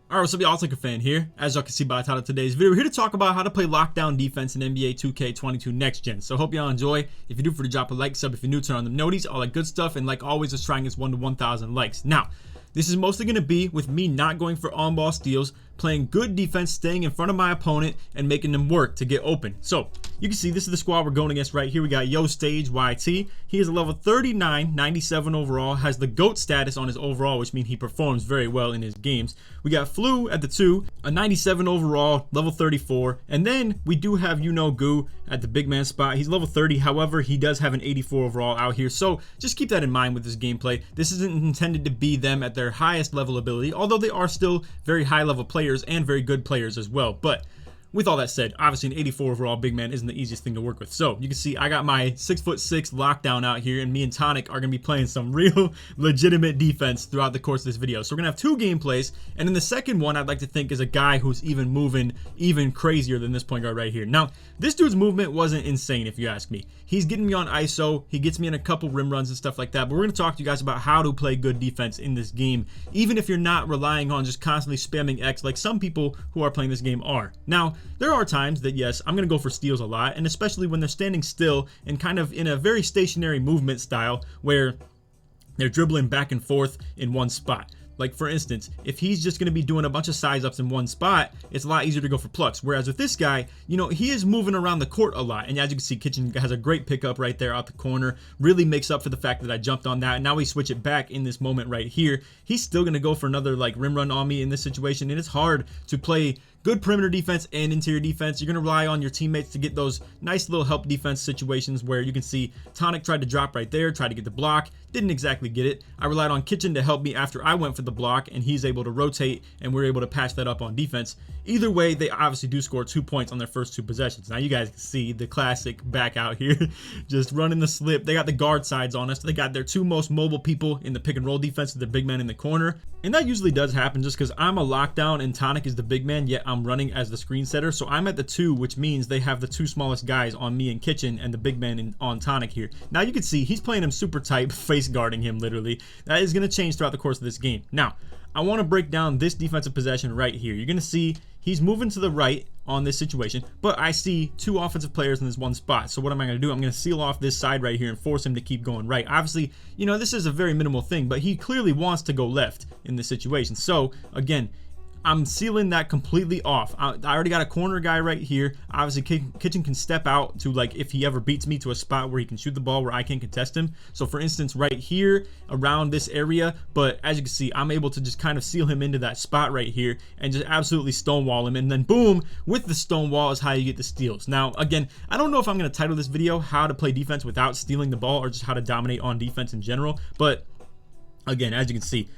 Alright, what's up y'all, it's LakerFan here. As y'all can see by the title of today's video, we're here to talk about how to play lockdown defense in NBA 2K22 Next Gen. So hope y'all enjoy. If you do, for the drop a like, sub if you're new, turn on the noties, all that good stuff, and like always, let's try and get 1 to 1,000 likes. Now, this is mostly going to be with me not going for on-ball steals, playing good defense, staying in front of my opponent, and making them work to get open. So, you can see this is the squad we're going against right here. We got Yo Stage YT. He is a level 39, 97 overall, has the GOAT status on his overall, which means he performs very well in his games. We got Flu at the 2, a 97 overall, level 34. And then we do have Goo at the big man spot. He's level 30, however, he does have an 84 overall out here. So, just keep that in mind with this gameplay. This isn't intended to be them at their highest level ability, although they are still very high level players and very good players as well. But with all that said, obviously an 84 overall big man isn't the easiest thing to work with. So you can see I got my 6'6" lockdown out here, and me and Tonic are going to be playing some real legitimate defense throughout the course of this video. So we're going to have 2 gameplays, and in the second one I'd like to think is a guy who's even moving even crazier than this point guard right here. Now, this dude's movement wasn't insane if you ask me. He's getting me on ISO, he gets me in a couple rim runs and stuff like that, but we're going to talk to you guys about how to play good defense in this game, even if you're not relying on just constantly spamming X like some people who are playing this game are. Now, there are times that, yes, I'm going to go for steals a lot, and especially when they're standing still and kind of in a very stationary movement style where they're dribbling back and forth in one spot. Like, for instance, if he's just going to be doing a bunch of size ups in one spot, it's a lot easier to go for plucks. Whereas with this guy, he is moving around the court a lot. And as you can see, Kitchen has a great pickup right there out the corner. Really makes up for the fact that I jumped on that. And now we switch it back in this moment right here. He's still going to go for another rim run on me in this situation. And it's hard to play good perimeter defense and interior defense. You're going to rely on your teammates to get those nice little help defense situations where you can see Tonic tried to drop right there, tried to get the block, didn't exactly get it. I relied on Kitchen to help me after I went for the block, and he's able to rotate, and we're able to patch that up on defense. Either way, they obviously do score 2 points on their first 2 possessions. Now you guys can see the classic back out here, just running the slip. They got the guard sides on us. They got their 2 most mobile people in the pick and roll defense, the big man in the corner. And that usually does happen just because I'm a lockdown and Tonic is the big man, yet I'm running as the screen setter. So I'm at the 2, which means they have the 2 smallest guys on me and Kitchen and the big man on Tonic here. Now you can see he's playing him super tight, face guarding him literally. That is going to change throughout the course of this game. Now, I want to break down this defensive possession right here. You're going to see he's moving to the right on this situation, but I see 2 offensive players in this one spot. So what am I going to do? I'm going to seal off this side right here and force him to keep going right. Obviously, this is a very minimal thing, but he clearly wants to go left in this situation. So again, I'm sealing that completely off. I already got a corner guy right here. Obviously, Kitchen can step out to, if he ever beats me, to a spot where he can shoot the ball where I can't contest him. So for instance, right here around this area, but as you can see, I'm able to just kind of seal him into that spot right here and just absolutely stonewall him. And then boom, with the stonewall is how you get the steals. Now, again, I don't know if I'm going to title this video how to play defense without stealing the ball or just how to dominate on defense in general. But again, as you can see,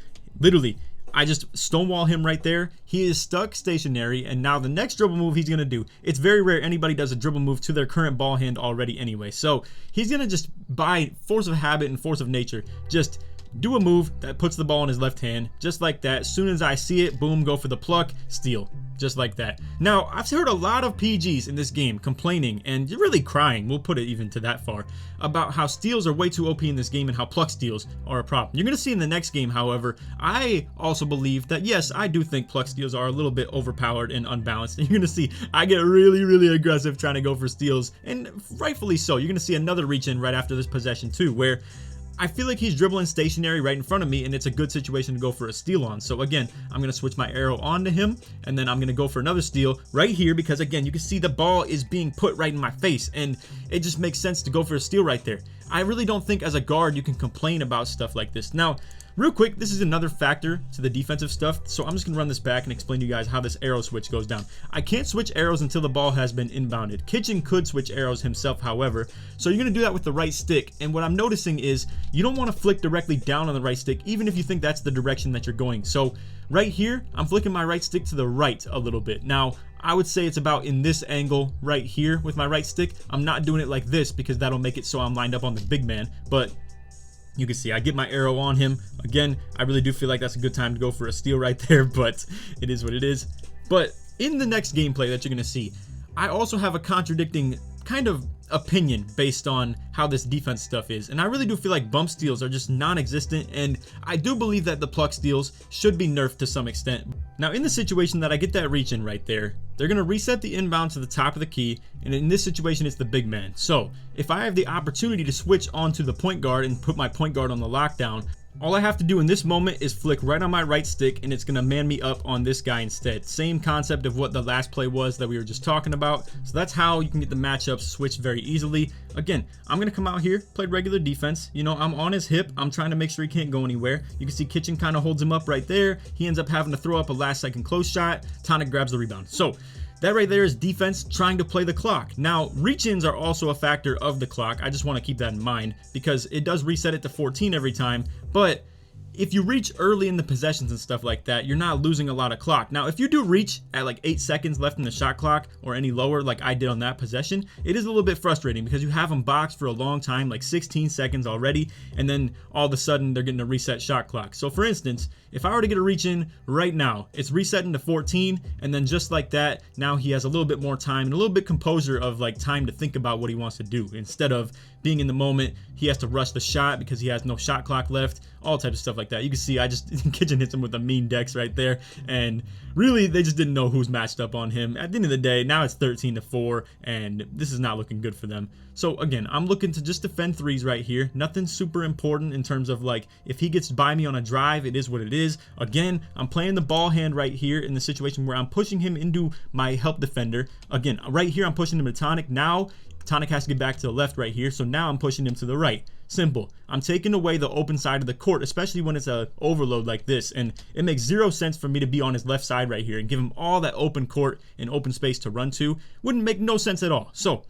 literally, I just stonewall him right there. He is stuck stationary, and now the next dribble move he's going to do, it's very rare anybody does a dribble move to their current ball hand already anyway. So he's going to just, by force of habit and force of nature, just do a move that puts the ball in his left hand, just like that. As soon as I see it, boom, go for the pluck, steal, just like that. Now, I've heard a lot of PGs in this game complaining, and really crying, we'll put it even to that far, about how steals are way too OP in this game and how pluck steals are a problem. You're going to see in the next game, however, I also believe that, yes, I do think pluck steals are a little bit overpowered and unbalanced. And you're going to see I get really, really aggressive trying to go for steals, and rightfully so. You're going to see another reach in right after this possession too, where I feel like he's dribbling stationary right in front of me, and it's a good situation to go for a steal on. So again, I'm going to switch my arrow onto him, and then I'm going to go for another steal right here because, again, you can see the ball is being put right in my face, and it just makes sense to go for a steal right there. I really don't think as a guard you can complain about stuff like this. Now, real quick, this is another factor to the defensive stuff, so I'm just going to run this back and explain to you guys how this arrow switch goes down. I can't switch arrows until the ball has been inbounded. Kitchen could switch arrows himself, however, so you're going to do that with the right stick, and what I'm noticing is you don't want to flick directly down on the right stick, even if you think that's the direction that you're going. So right here, I'm flicking my right stick to the right a little bit. Now, I would say it's about in this angle right here with my right stick. I'm not doing it like this because that'll make it so I'm lined up on the big man, but you can see I get my arrow on him. Again, I really do feel like that's a good time to go for a steal right there, but it is what it is. But in the next gameplay that you're going to see, I also have a contradicting kind of opinion based on how this defense stuff is, and I really do feel like bump steals are just non-existent, and I do believe that the pluck steals should be nerfed to some extent. Now in the situation that I get that reach in right there, they're going to reset the inbound to the top of the key, and in this situation it's the big man. So if I have the opportunity to switch onto the point guard and put my point guard on the lockdown, all I have to do in this moment is flick right on my right stick, and it's going to man me up on this guy instead. Same concept of what the last play was that we were just talking about. So that's how you can get the matchups switched very easily. Again, I'm going to come out here, play regular defense. You know, I'm on his hip. I'm trying to make sure he can't go anywhere. You can see Kitchen kind of holds him up right there. He ends up having to throw up a last second close shot. Tonic grabs the rebound. So that right there is defense trying to play the clock. Now, reach-ins are also a factor of the clock. I just want to keep that in mind because it does reset it to 14 every time. But if you reach early in the possessions and stuff like that, you're not losing a lot of clock. Now, if you do reach at like 8 seconds left in the shot clock or any lower like I did on that possession, it is a little bit frustrating because you have them boxed for a long time, like 16 seconds already, and then all of a sudden they're getting a reset shot clock. So for instance, if I were to get a reach in right now, it's resetting to 14, and then just like that, now he has a little bit more time and a little bit composure of like time to think about what he wants to do. Instead of being in the moment, he has to rush the shot because he has no shot clock left, all types of stuff like that. You can see I just Kitchen hits him with a mean dex right there, and really they just didn't know who's matched up on him. At the end of the day, now it's 13-4, and this is not looking good for them. So again, I'm looking to just defend threes right here. Nothing super important in terms of like if he gets by me on a drive, it is what it is. Again, I'm playing the ball hand right here in the situation where I'm pushing him into my help defender. Again, right here I'm pushing him to Tonic. Now Tonic has to get back to the left right here, so now I'm pushing him to the right. Simple. I'm taking away the open side of the court, especially when it's a overload like this, and it makes zero sense for me to be on his left side right here and give him all that open court and open space to run to. Wouldn't make no sense at all. So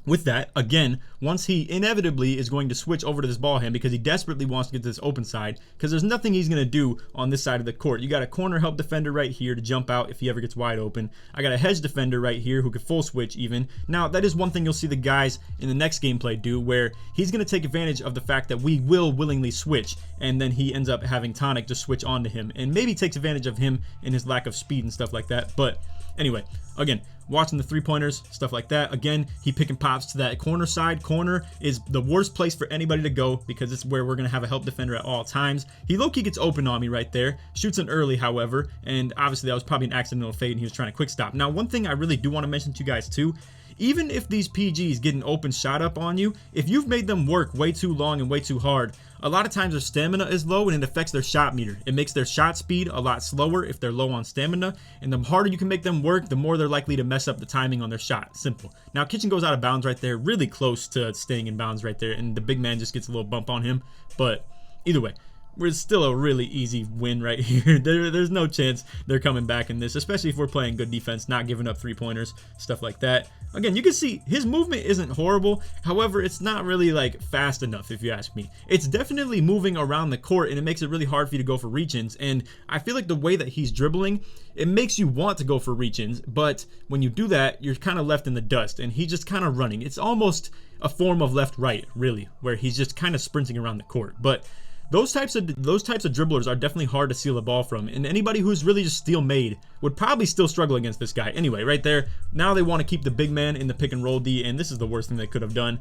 with that, again, once he inevitably is going to switch over to this ball hand because he desperately wants to get to this open side, because there's nothing he's going to do on this side of the court. You got a corner help defender right here to jump out if he ever gets wide open. I got a hedge defender right here who could full switch even. Now, that is one thing you'll see the guys in the next gameplay do, where he's going to take advantage of the fact that we will willingly switch, and then he ends up having Tonic just switch onto him, and maybe takes advantage of him in his lack of speed and stuff like that. But anyway, again, watching the three-pointers, stuff like that. Again, he pick and pops to that corner side. Corner is the worst place for anybody to go because it's where we're going to have a help defender at all times. He low-key gets open on me right there. Shoots an early, however, and obviously that was probably an accidental fade and he was trying to quick stop. Now, one thing I really do want to mention to you guys too, even if these PGs get an open shot up on you, if you've made them work way too long and way too hard, a lot of times their stamina is low and it affects their shot meter. It makes their shot speed a lot slower if they're low on stamina, and the harder you can make them work, the more they're likely to mess up the timing on their shot. Simple. Now, Kitchen goes out of bounds right there, really close to staying in bounds right there, and the big man just gets a little bump on him. But either way, we're still a really easy win right here. There's no chance they're coming back in this, especially if we're playing good defense, not giving up three-pointers, stuff like that. Again, you can see his movement isn't horrible. However, it's not really like fast enough, if you ask me. It's definitely moving around the court, and it makes it really hard for you to go for reach-ins. And I feel like the way that he's dribbling, it makes you want to go for reach-ins. But when you do that, you're kind of left in the dust, and he's just kind of running. It's almost a form of left-right, really, where he's just kind of sprinting around the court. But those types of dribblers are definitely hard to steal the ball from, and anybody who's really just steel made would probably still struggle against this guy. Anyway, right there, now they want to keep the big man in the pick and roll D, and this is the worst thing they could have done.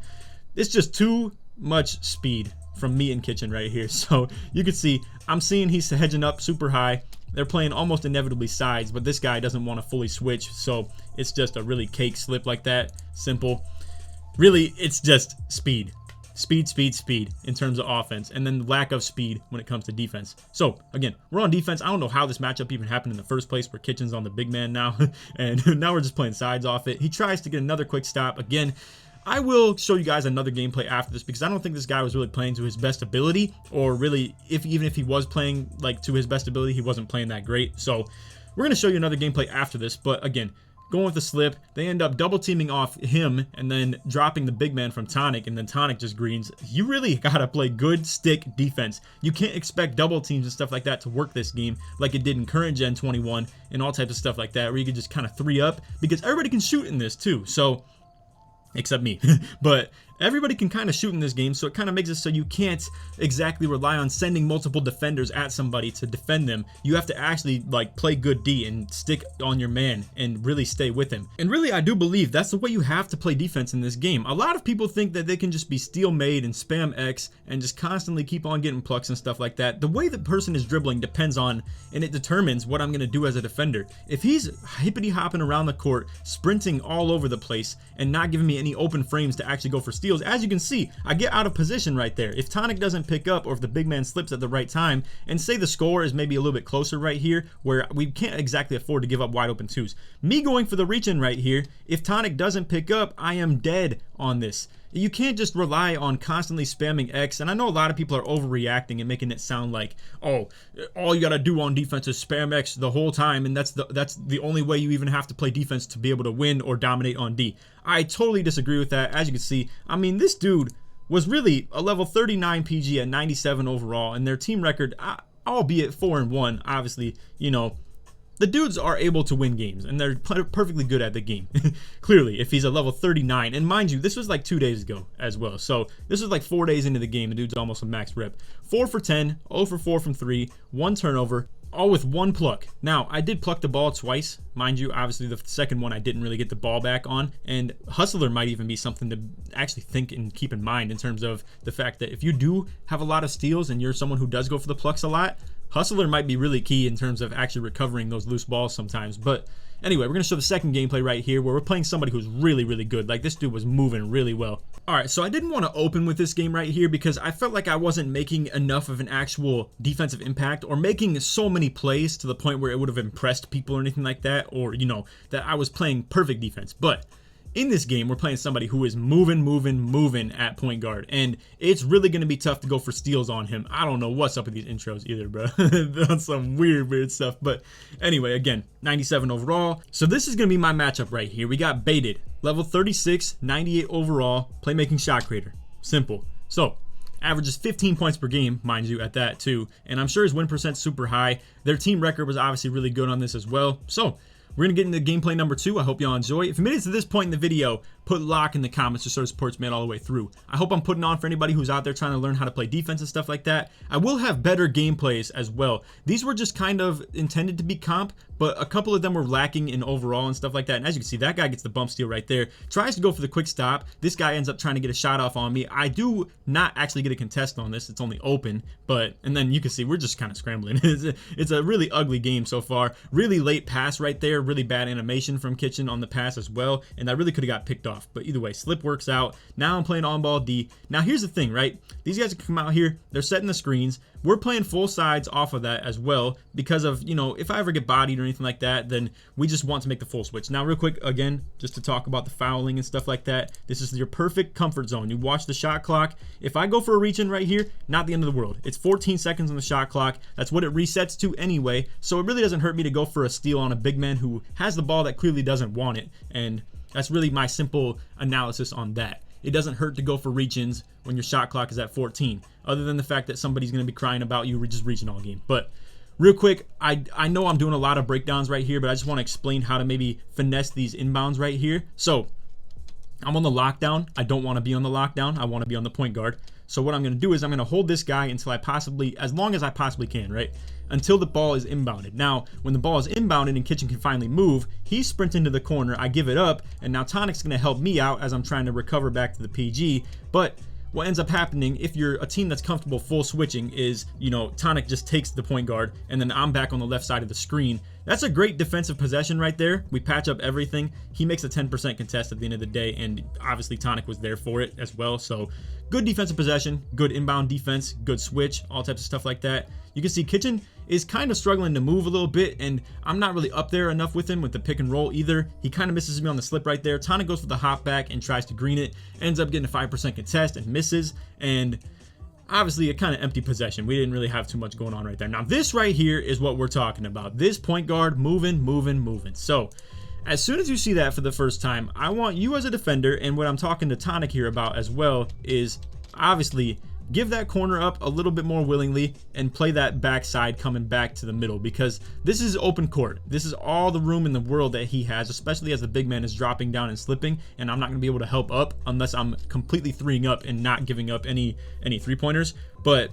It's just too much speed from me and Kitchen right here. So you can see I'm seeing he's hedging up super high. They're playing almost inevitably sides, but this guy doesn't want to fully switch, so it's just a really cake slip like that. Simple. Really, it's just speed. Speed in terms of offense, and then lack of speed when it comes to defense. So again, we're on defense. I don't know how this matchup even happened in the first place, where Kitchen's on the big man now, and now we're just playing sides off it. He tries to get another quick stop. Again, I will show you guys another gameplay after this because I don't think this guy was really playing to his best ability, or really, even if he was playing like to his best ability, he wasn't playing that great. So we're going to show you another gameplay after this, but again, going with the slip, they end up double teaming off him and then dropping the big man from Tonic, and then Tonic just greens. You really gotta play good stick defense. You can't expect double teams and stuff like that to work this game like it did in current gen 21 and all types of stuff like that, where you can just kind of 3-up, because everybody can shoot in this too. So except me. But everybody can kind of shoot in this game, so it kind of makes it so you can't exactly rely on sending multiple defenders at somebody to defend them. You have to actually like play good D and stick on your man and really stay with him. And really, I do believe that's the way you have to play defense in this game. A lot of people think that they can just be steal made and spam X and just constantly keep on getting plucks and stuff like that. The way the person is dribbling depends on, and it determines what I'm going to do as a defender. If he's hippity hopping around the court, sprinting all over the place, and not giving me any open frames to actually go for steals, as you can see, I get out of position right there. If Tonic doesn't pick up, or if the big man slips at the right time, and say the score is maybe a little bit closer right here, where we can't exactly afford to give up wide open twos. Me going for the reach in right here, if Tonic doesn't pick up, I am dead on this. You can't just rely on constantly spamming X, and I know a lot of people are overreacting and making it sound like, oh, all you gotta do on defense is spam X the whole time, and that's the only way you even have to play defense to be able to win or dominate on D. I totally disagree with that. As you can see, I mean, this dude was really a level 39 PG at 97 overall, and their team record, albeit 4-1, obviously, you know, the dudes are able to win games, and they're perfectly good at the game. Clearly, if he's a level 39, and mind you, this was like 2 days ago as well, so this is like 4 days into the game. The dude's almost a max rep. 4 for 10, 0 for 4 from 3, 1 turnover, all with 1 pluck. Now, I did pluck the ball twice, mind you. Obviously, the second one I didn't really get the ball back on, and Hustler might even be something to actually think and keep in mind in terms of the fact that if you do have a lot of steals and you're someone who does go for the plucks a lot, Hustler might be really key in terms of actually recovering those loose balls sometimes. But anyway, we're going to show the second gameplay right here where we're playing somebody who's really, really good. Like, this dude was moving really well. Alright, so I didn't want to open with this game right here because I felt like I wasn't making enough of an actual defensive impact or making so many plays to the point where it would have impressed people or anything like that, or, you know, that I was playing perfect defense. But in this game, we're playing somebody who is moving at point guard, and it's really going to be tough to go for steals on him. I don't know what's up with these intros either, bro. That's some weird stuff. But anyway, again, 97 overall. So this is going to be my matchup right here. We got Baited, level 36, 98 overall, playmaking shot creator. Simple. So averages 15 points per game, mind you, at that too. And I'm sure his win percent's super high. Their team record was obviously really good on this as well. So we're going to get into gameplay number 2. I hope y'all enjoy. If you made it to this point in the video, put lock in the comments to show the support's made all the way through. I hope I'm putting on for anybody who's out there trying to learn how to play defense and stuff like that. I will have better gameplays as well. These were just kind of intended to be comp, but a couple of them were lacking in overall and stuff like that. And as you can see, that guy gets the bump steal right there. Tries to go for the quick stop. This guy ends up trying to get a shot off on me. I do not actually get a contest on this. It's only open, and then you can see we're just kind of scrambling. It's a really ugly game so far. Really late pass right there. Really bad animation from Kitchen on the pass as well. And that really could have got picked off. But either way, slip works out. Now I'm playing on ball D. Now here's the thing, right? These guys come out here. They're setting the screens. We're playing full sides off of that as well because of, you know, if I ever get bodied or anything like that, then we just want to make the full switch. Now, real quick, again, just to talk about the fouling and stuff like that, this is your perfect comfort zone. You watch the shot clock. If I go for a reach in right here, not the end of the world. It's 14 seconds on the shot clock. That's what it resets to anyway, so it really doesn't hurt me to go for a steal on a big man who has the ball that clearly doesn't want it, and that's really my simple analysis on that. It doesn't hurt to go for reach-ins when your shot clock is at 14, other than the fact that somebody's going to be crying about you just reaching all game. But real quick, I know I'm doing a lot of breakdowns right here, but I just want to explain how to maybe finesse these inbounds right here. So I'm on the lockdown. I don't want to be on the lockdown. I want to be on the point guard. So what I'm going to do is I'm going to hold this guy until as long as I possibly can, right? Until the ball is inbounded. Now, when the ball is inbounded and Kitchen can finally move, he's sprinting to the corner. I give it up, and now Tonic's going to help me out as I'm trying to recover back to the PG. But what ends up happening if you're a team that's comfortable full switching is, you know, Tonic just takes the point guard, and then I'm back on the left side of the screen. That's a great defensive possession right there. We patch up everything. He makes a 10% contest at the end of the day, and obviously Tonic was there for it as well. So good defensive possession, good inbound defense, good switch, all types of stuff like that. You can see Kitchen is kind of struggling to move a little bit, and I'm not really up there enough with him with the pick and roll either. He kind of misses me on the slip right there. Tonic goes for the hop back and tries to green it, ends up getting a 5% contest and misses, and obviously a kind of empty possession. We didn't really have too much going on right there. Now this right here is what we're talking about. This point guard moving. So as soon as you see that for the first time, I want you as a defender, and what I'm talking to Tonic here about as well is obviously give that corner up a little bit more willingly and play that backside coming back to the middle, because this is open court. This is all the room in the world that he has, especially as the big man is dropping down and slipping, and I'm not going to be able to help up unless I'm completely threeing up and not giving up any three-pointers. But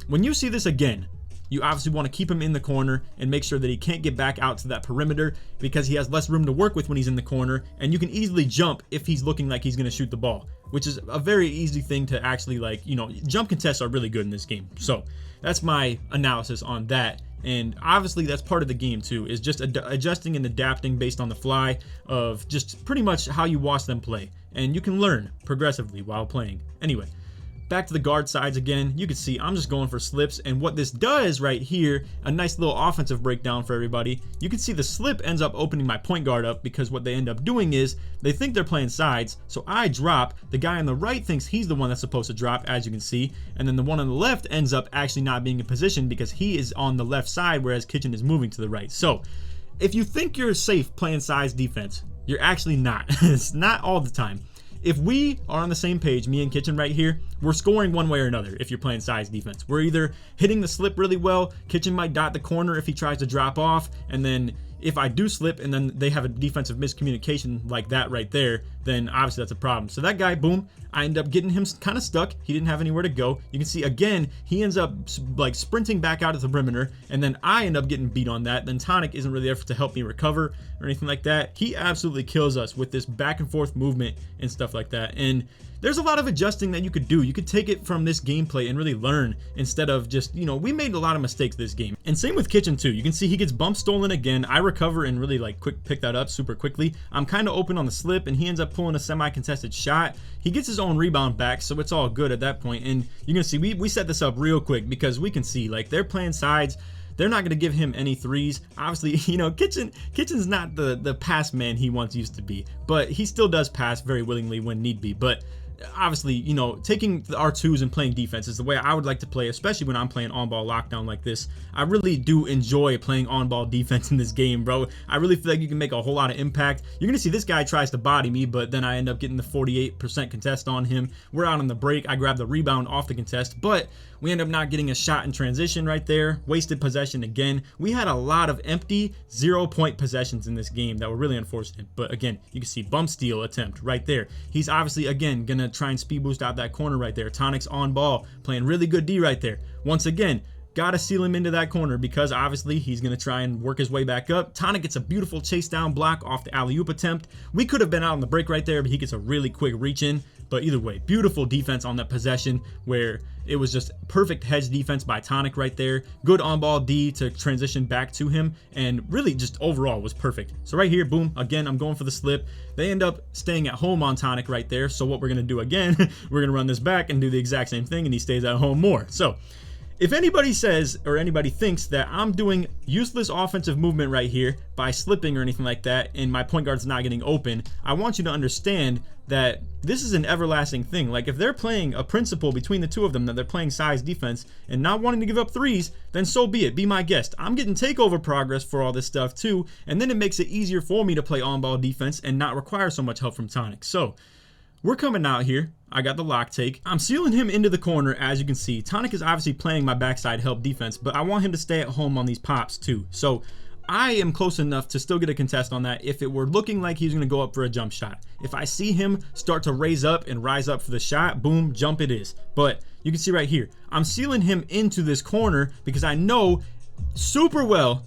when you see this again, you obviously want to keep him in the corner and make sure that he can't get back out to that perimeter, because he has less room to work with when he's in the corner, and you can easily jump if he's looking like he's going to shoot the ball, which is a very easy thing to actually, like, you know, jump contests are really good in this game. So that's my analysis on that. And obviously that's part of the game too, is just adjusting and adapting based on the fly of just pretty much how you watch them play, and you can learn progressively while playing. Anyway, back to the guard sides again. You can see I'm just going for slips, and what this does right here, a nice little offensive breakdown for everybody. You can see the slip ends up opening my point guard up, because what they end up doing is they think they're playing sides, so I drop. The guy on the right thinks he's the one that's supposed to drop, as you can see, and then the one on the left ends up actually not being in position because he is on the left side, whereas Kitchen is moving to the right. So if you think you're safe playing size defense, you're actually not. It's not all the time. If we are on the same page, me and Kitchen right here, we're scoring one way or another if you're playing size defense. We're either hitting the slip really well, Kitchen might dot the corner if he tries to drop off, and then if I do slip and then they have a defensive miscommunication like that right there, then obviously that's a problem. So that guy, boom, I end up getting him kind of stuck. He didn't have anywhere to go. You can see again, he ends up like sprinting back out of the perimeter, and then I end up getting beat on that. Then Tonic isn't really there to help me recover or anything like that. He absolutely kills us with this back and forth movement and stuff like that. And there's a lot of adjusting that you could do. You could take it from this gameplay and really learn, instead of just, you know, we made a lot of mistakes this game. And same with Kitchen too. You can see he gets bump stolen again. I recover and really like pick that up super quickly. I'm kind of open on the slip, and he ends up pulling a semi-contested shot. He gets his own rebound back, so it's all good at that point. And you're gonna see we set this up real quick, because we can see like they're playing sides. They're not going to give him any threes. Obviously, you know, Kitchen's not the pass man he once used to be, but he still does pass very willingly when need be. But obviously, you know, taking the R2s and playing defense is the way I would like to play, especially when I'm playing on-ball lockdown like this. I really do enjoy playing on-ball defense in this game, bro. I really feel like you can make a whole lot of impact. You're going to see this guy tries to body me, but then I end up getting the 48% contest on him. We're out on the break. I grab the rebound off the contest, but we end up not getting a shot in transition right there. Wasted possession again. We had a lot of empty 0-point possessions in this game that were really unfortunate. But again, you can see bump steal attempt right there. He's obviously, again, going to try and speed boost out that corner right there. Tonic's on ball, playing really good D right there. Once again, gotta seal him into that corner, because obviously he's gonna try and work his way back up. Tonic gets a beautiful chase down block off the alley-oop attempt. We could have been out on the break right there, but he gets a really quick reach in. But either way, beautiful defense on that possession, where it was just perfect hedge defense by Tonic right there. Good on-ball D to transition back to him, and really just overall was perfect. So right here, boom, again, I'm going for the slip. They end up staying at home on Tonic right there. So what we're gonna do again, we're gonna run this back and do the exact same thing, and he stays at home more. So if anybody says, or anybody thinks that I'm doing useless offensive movement right here by slipping or anything like that, and my point guard's not getting open, I want you to understand that this is an everlasting thing. Like, if they're playing a principle between the two of them, that they're playing size defense and not wanting to give up threes, then so be it. Be my guest. I'm getting takeover progress for all this stuff too, and then it makes it easier for me to play on-ball defense and not require so much help from Tonic. So we're coming out here. I got the lock take. I'm sealing him into the corner, as you can see. Tonic is obviously playing my backside help defense, but I want him to stay at home on these pops too. So I am close enough to still get a contest on that if it were looking like he's going to go up for a jump shot. If I see him start to raise up and rise up for the shot, boom, jump it is. But you can see right here, I'm sealing him into this corner because I know super well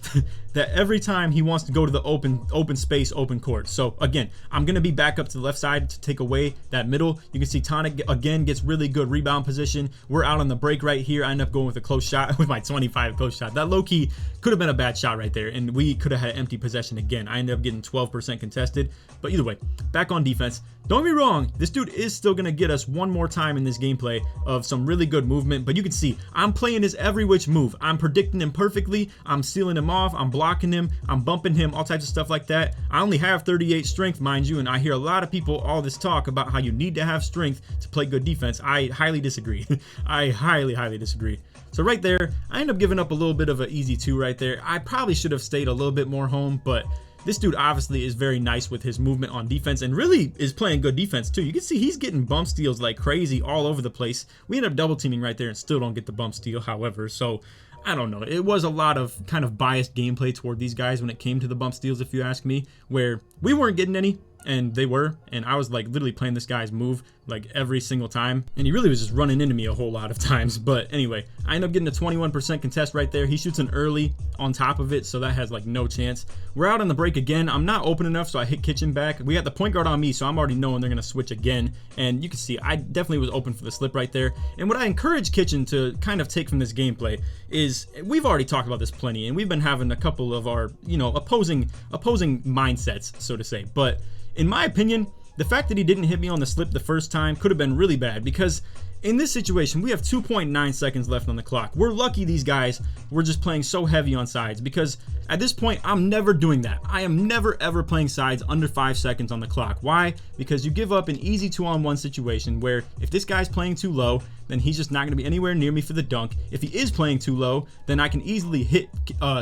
that every time he wants to go to the open space, open court. So again, I'm gonna be back up to the left side to take away that middle. You can see Tonic again gets really good rebound position. We're out on the break right here. I end up going with a close shot with my 25 close shot. That low-key could have been a bad shot right there, and we could have had empty possession again. I ended up getting 12% contested, but either way, back on defense. Don't get me wrong, this dude is still gonna get us one more time in this gameplay of some really good movement, but you can see I'm playing his every which move. I'm predicting him perfectly. I'm sealing him off. I'm blocking him. I'm bumping him, all types of stuff like that. I only have 38 strength, mind you, and I hear a lot of people all this talk about how you need to have strength to play good defense. I highly disagree. I highly disagree. So right there, I end up giving up a little bit of an easy 2 right there. I probably should have stayed a little bit more home, but this dude obviously is very nice with his movement on defense and really is playing good defense too. You can see he's getting bump steals like crazy all over the place. We end up double teaming right there and still don't get the bump steal, however, so I don't know. It was a lot of kind of biased gameplay toward these guys when it came to the bump steals, if you ask me, where we weren't getting any and they were, and I was like literally playing this guy's move like every single time, and he really was just running into me a whole lot of times. But anyway, I end up getting a 21% contest right there. He shoots an early on top of it, so that has like no chance. We're out on the break again. I'm not open enough, so I hit Kitchen back. We got the point guard on me, so I'm already knowing they're gonna switch again, and you can see I definitely was open for the slip right there. And what I encourage Kitchen to kind of take from this gameplay is, we've already talked about this plenty, and we've been having a couple of our, you know, opposing mindsets, so to say, but in my opinion, the fact that he didn't hit me on the slip the first time could have been really bad, because in this situation, we have 2.9 seconds left on the clock. We're lucky these guys were just playing so heavy on sides, because at this point, I'm never doing that. I am never ever playing sides under 5 seconds on the clock. Why? Because you give up an easy 2-on-1 situation where if this guy's playing too low, then he's just not going to be anywhere near me for the dunk. If he is playing too low, then I can easily hit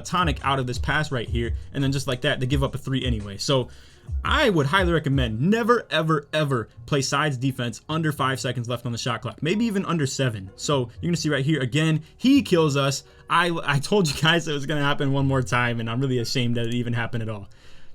Tonic out of this pass right here, and then just like that, they give up a 3 anyway. So I would highly recommend never ever ever play sides defense under 5 seconds left on the shot clock, maybe even under 7. So you're gonna see right here again, he kills us. I told you guys it was gonna happen one more time, and I'm really ashamed that it even happened at all.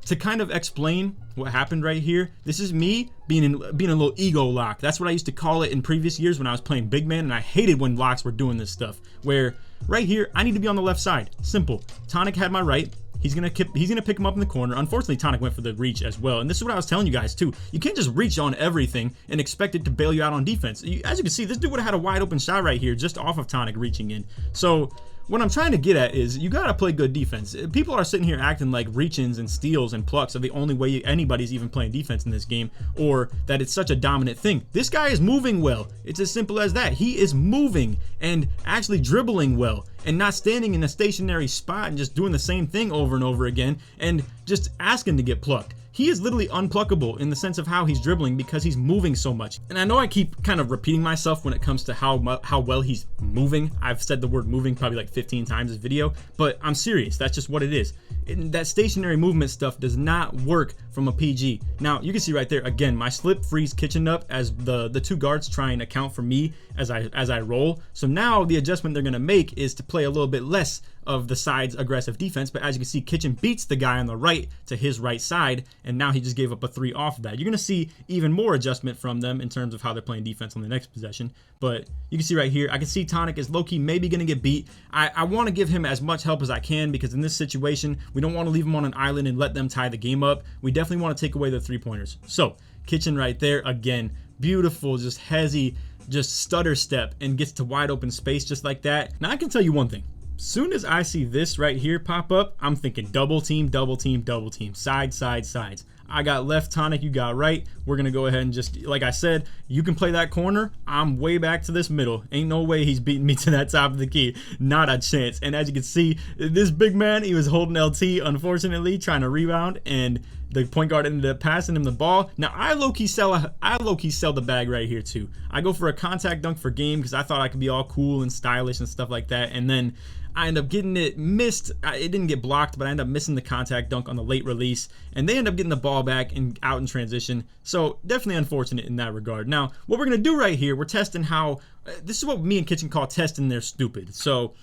To kind of explain what happened right here, this is me being a little ego lock. That's what I used to call it in previous years when I was playing big man, and I hated when locks were doing this stuff, where right here I need to be on the left side. Simple. Tonic had my right. He's gonna pick him up in the corner. Unfortunately, Tonic went for the reach as well, and this is what I was telling you guys too. You can't just reach on everything and expect it to bail you out on defense. As you can see, this dude would have had a wide open shot right here just off of Tonic reaching in. So what I'm trying to get at is you gotta play good defense. People are sitting here acting like reach-ins and steals and plucks are the only way anybody's even playing defense in this game, or that it's such a dominant thing. This guy is moving well. It's as simple as that. He is moving and actually dribbling well, and not standing in a stationary spot and just doing the same thing over and over again and just asking to get plucked. He is literally unpluckable in the sense of how he's dribbling, because he's moving so much. And I know I keep kind of repeating myself when it comes to how well he's moving. I've said the word moving probably like 15 times this video, but I'm serious. That's just what it is. And that stationary movement stuff does not work from a PG. Now you can see right there again, my slip frees Kitchen up as the two guards try and account for me as I roll. So now the adjustment they're gonna make is to play a little bit less of the side's aggressive defense, but as you can see, Kitchen beats the guy on the right to his right side, and now he just gave up a 3 off of that. You're gonna see even more adjustment from them in terms of how they're playing defense on the next possession. But you can see right here, I can see Tonic is low-key maybe gonna get beat. I want to give him as much help as I can, because in this situation, we don't want to leave him on an island and let them tie the game up. We definitely want to take away the 3-pointers. So Kitchen right there again, beautiful, just hezzy, just stutter step and gets to wide open space just like that. Now I can tell you one thing. Soon as I see this right here pop up, I'm thinking double team, double team, double team, side, side, sides. I got left, Tonic, you got right. We're gonna go ahead and just, like I said, you can play that corner. I'm way back to this middle. Ain't no way he's beating me to that top of the key. Not a chance. And as you can see, this big man, he was holding LT, unfortunately, trying to rebound, and the point guard ended up passing him the ball. Now I low-key sell the bag right here too. I go for a contact dunk for game because I thought I could be all cool and stylish and stuff like that, and then I end up getting it missed. It didn't get blocked, but I end up missing the contact dunk on the late release, and they end up getting the ball back and out in transition. So definitely unfortunate in that regard. Now what we're gonna do right here, we're testing how this is what me and Kitchen call testing their stupid. So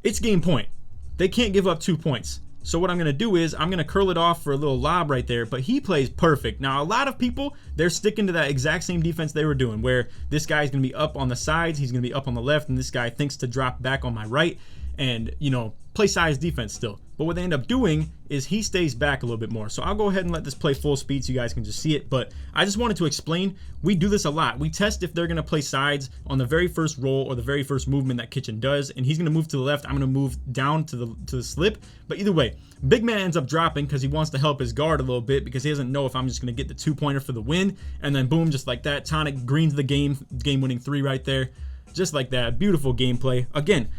it's game point. They can't give up 2 points. So what I'm going to do is I'm going to curl it off for a little lob right there, but he plays perfect. Now, a lot of people, they're sticking to that exact same defense they were doing, where this guy's going to be up on the sides, he's going to be up on the left, and this guy thinks to drop back on my right and, you know, play size defense still. But what they end up doing is he stays back a little bit more. So I'll go ahead and let this play full speed so you guys can just see it. But I just wanted to explain, we do this a lot. We test if they're going to play sides on the very first roll or the very first movement that Kitchen does. And he's going to move to the left. I'm going to move down to the slip. But either way, big man ends up dropping because he wants to help his guard a little bit, because he doesn't know if I'm just going to get the 2-pointer for the win. And then boom, just like that, Tonic greens the game-winning 3 right there. Just like that. Beautiful gameplay. Again,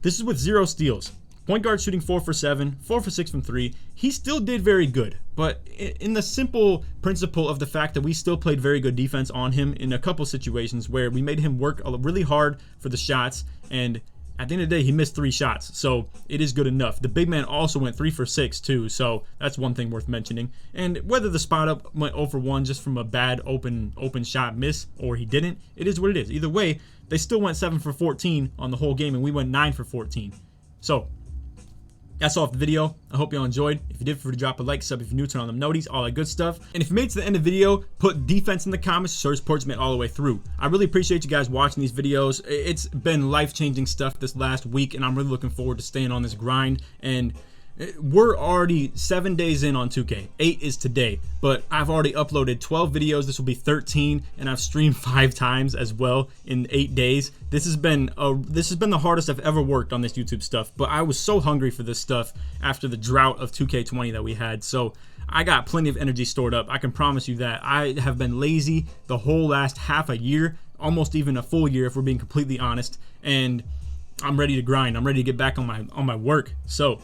this is with 0 steals. Point guard shooting 4 for 7, 4 for 6 from 3. He still did very good, but in the simple principle of the fact that we still played very good defense on him in a couple situations where we made him work really hard for the shots, and at the end of the day, he missed 3 shots, so it is good enough. The big man also went 3 for 6 too, so that's one thing worth mentioning. And whether the spot up went 0 for 1 just from a bad open shot miss, or he didn't, it is what it is. Either way, they still went 7 for 14 on the whole game, and we went 9 for 14. So that's all for the video. I hope you all enjoyed. If you did, feel free to drop a like, sub if you're new, turn on the noties, all that good stuff. And if you made it to the end of the video, put defense in the comments so supports me all the way through. I really appreciate you guys watching these videos. It's been life-changing stuff this last week, and I'm really looking forward to staying on this grind. And we're already 7 days in on 2K. 8 is today, but I've already uploaded 12 videos. This will be 13, and I've streamed 5 times as well in 8 days. This has been the hardest I've ever worked on this YouTube stuff, but I was so hungry for this stuff after the drought of 2K20 that we had. So I got plenty of energy stored up. I can promise you that. I have been lazy the whole last half a year, almost even a full year if we're being completely honest, and I'm ready to grind. I'm ready to get back on my work. So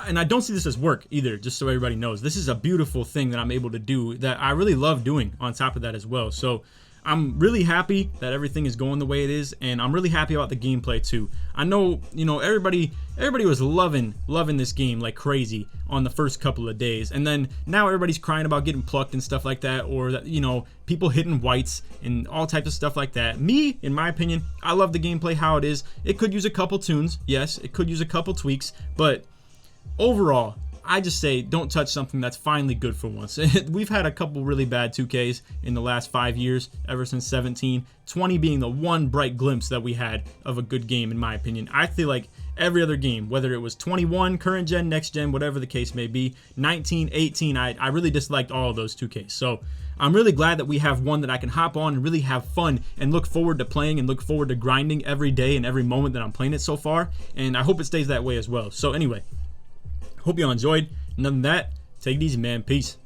and I don't see this as work either, just so everybody knows. This is a beautiful thing that I'm able to do that I really love doing on top of that as well. So I'm really happy that everything is going the way it is, and I'm really happy about the gameplay too. I know, everybody was loving this game like crazy on the first couple of days, and then now everybody's crying about getting plucked and stuff like that, or that, people hitting whites and all types of stuff like that. Me, in my opinion, I love the gameplay how it is. It could use a couple tunes, yes, it could use a couple tweaks, but overall, I just say don't touch something that's finally good for once. We've had a couple really bad 2Ks in the last 5 years, ever since 17. 20 being the one bright glimpse that we had of a good game, in my opinion. I feel like every other game, whether it was 21, current gen, next gen, whatever the case may be, 19, 18, I really disliked all of those 2Ks. So I'm really glad that we have one that I can hop on and really have fun and look forward to playing and look forward to grinding every day and every moment that I'm playing it so far. And I hope it stays that way as well. So anyway, hope you all enjoyed. And other than that, take it easy, man. Peace.